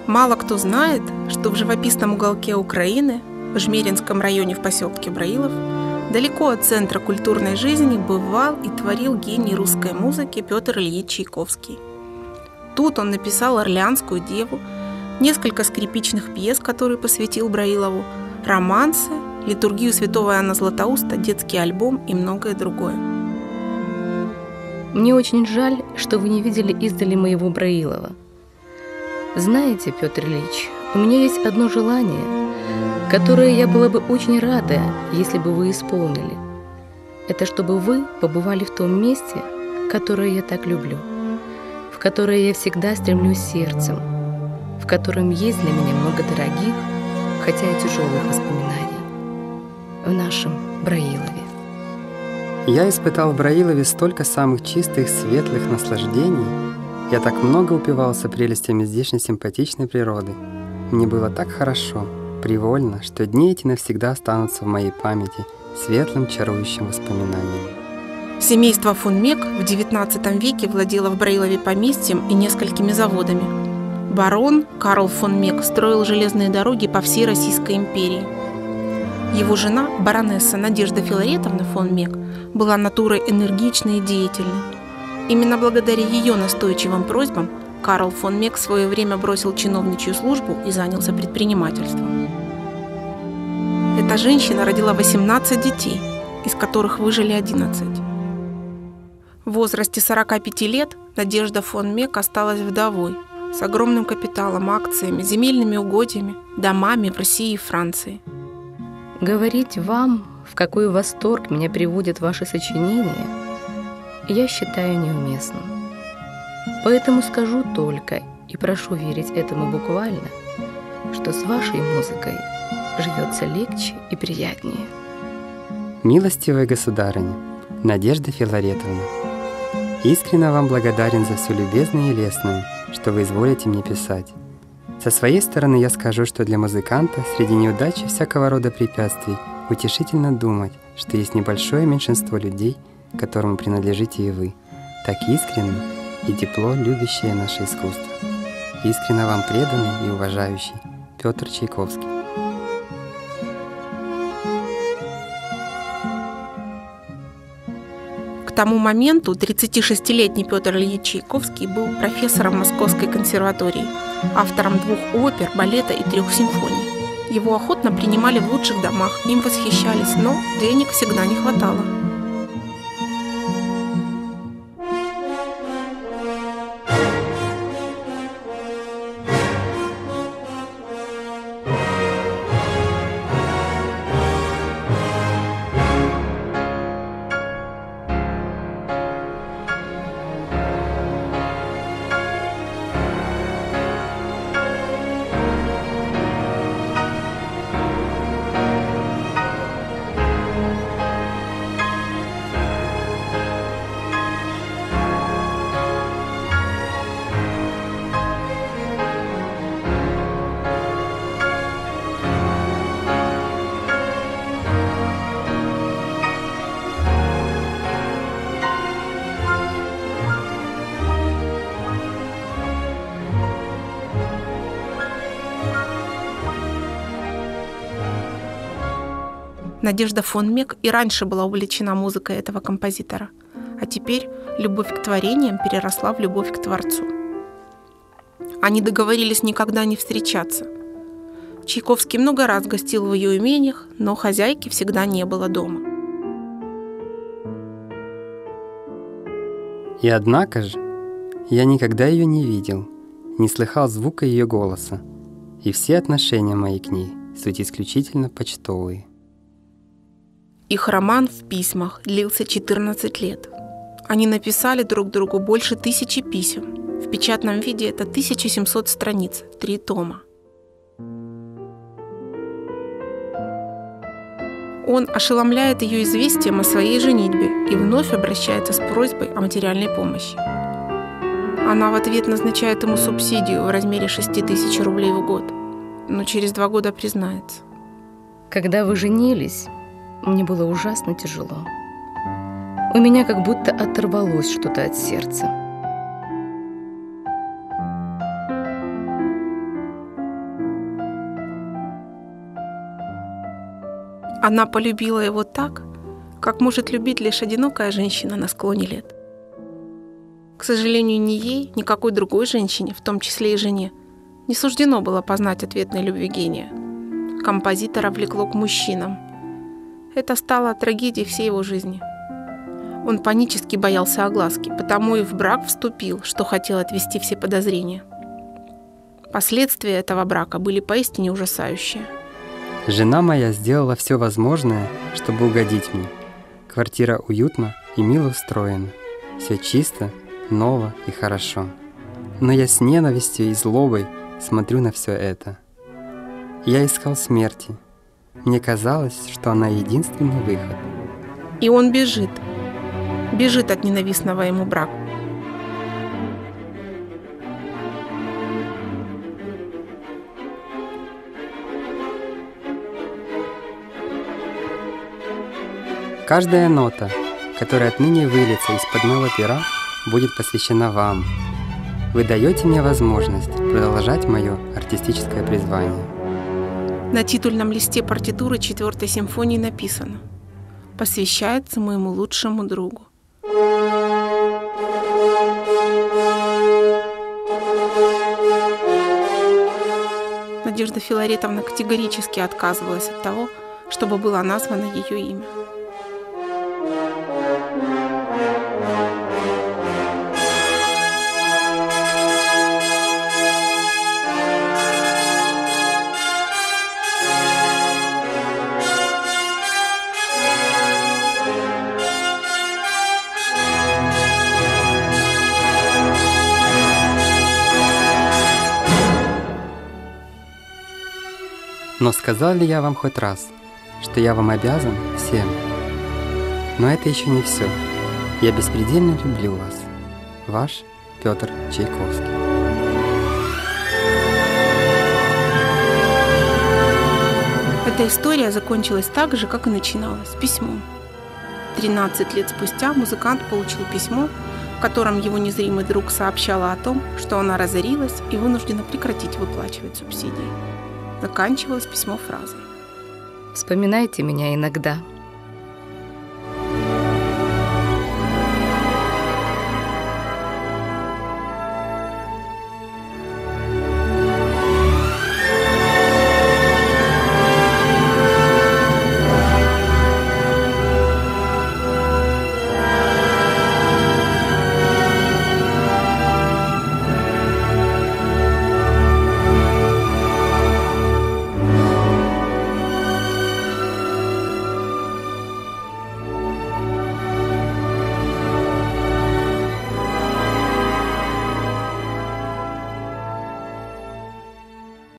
Мало кто знает, что в живописном уголке Украины, в Жмеринском районе в поселке Браилов, далеко от центра культурной жизни бывал и творил гений русской музыки Петр Ильич Чайковский. Тут он написал «Орлеанскую деву», несколько скрипичных пьес, которые посвятил Браилову, романсы, литургию святого Иоанна Златоуста, детский альбом и многое другое. Мне очень жаль, что вы не видели издали моего Браилова. Знаете, Петр Ильич, у меня есть одно желание, которое я была бы очень рада, если бы вы исполнили. Это чтобы вы побывали в том месте, которое я так люблю, в которое я всегда стремлюсь сердцем, в котором есть для меня много дорогих, хотя и тяжелых воспоминаний, в нашем Браилове. Я испытал в Браилове столько самых чистых, светлых наслаждений. Я так много упивался прелестями здешней симпатичной природы. Мне было так хорошо, привольно, что дни эти навсегда останутся в моей памяти светлым, чарующим воспоминанием. Семейство фон Мек в XIX веке владело в Браилове поместьем и несколькими заводами. Барон Карл фон Мек строил железные дороги по всей Российской империи. Его жена, баронесса Надежда Филаретовна фон Мек, была натурой энергичной и деятельной. Именно благодаря ее настойчивым просьбам Карл фон Мек в свое время бросил чиновничью службу и занялся предпринимательством. Эта женщина родила 18 детей, из которых выжили 11. В возрасте 45 лет Надежда фон Мек осталась вдовой, с огромным капиталом, акциями, земельными угодьями, домами в России и Франции. Говорить вам, в какой восторг меня приводят ваши сочинения, я считаю неуместным. Поэтому скажу только, и прошу верить этому буквально, что с вашей музыкой живется легче и приятнее. Милостивая государыня, Надежда Филаретовна, искренне вам благодарен за все любезное и лестное, что вы изволите мне писать. Со своей стороны я скажу, что для музыканта среди неудач и всякого рода препятствий утешительно думать, что есть небольшое меньшинство людей, которому принадлежите и вы, так искренно и тепло любящее наше искусство. Искренне вам преданный и уважающий Петр Чайковский. К тому моменту 36-летний Петр Ильич Чайковский был профессором Московской консерватории, автором 2 опер, балета и 3 симфоний. Его охотно принимали в лучших домах, им восхищались, но денег всегда не хватало. Надежда фон Мек и раньше была увлечена музыкой этого композитора, а теперь любовь к творениям переросла в любовь к Творцу. Они договорились никогда не встречаться. Чайковский много раз гостил в ее имениях, но хозяйки всегда не было дома. И однако же я никогда ее не видел, не слыхал звука ее голоса, и все отношения мои к ней суть исключительно почтовые. Их роман в письмах длился 14 лет. Они написали друг другу больше 1000 писем. В печатном виде это 1700 страниц, 3 тома. Он ошеломляет ее известием о своей женитьбе и вновь обращается с просьбой о материальной помощи. Она в ответ назначает ему субсидию в размере 6000 рублей в год, но через 2 года признается. Когда вы женились, мне было ужасно тяжело. У меня как будто оторвалось что-то от сердца. Она полюбила его так, как может любить лишь одинокая женщина на склоне лет. К сожалению, ни ей, ни какой другой женщине, в том числе и жене, не суждено было познать ответной любви гения. Композитора влекло к мужчинам. Это стало трагедией всей его жизни. Он панически боялся огласки, потому и в брак вступил, что хотел отвести все подозрения. Последствия этого брака были поистине ужасающие. Жена моя сделала все возможное, чтобы угодить мне. Квартира уютна и мило устроена. Все чисто, ново и хорошо. Но я с ненавистью и злобой смотрю на все это. Я искал смерти. Мне казалось, что она единственный выход. И он бежит. Бежит от ненавистного ему брака. Каждая нота, которая отныне выльется из-под моего пера, будет посвящена вам. Вы даете мне возможность продолжать мое артистическое призвание. На титульном листе партитуры 4-й симфонии написано: «Посвящается моему лучшему другу». Надежда Филаретовна категорически отказывалась от того, чтобы было названо ее имя. Но сказал ли я вам хоть раз, что я вам обязан всем? Но это еще не все. Я беспредельно люблю вас. Ваш Петр Чайковский. Эта история закончилась так же, как и начиналась, письмом. 13 лет спустя музыкант получил письмо, в котором его незримый друг сообщала о том, что она разорилась и вынуждена прекратить выплачивать субсидии. Заканчивалось письмо фразой: «Вспоминайте меня иногда.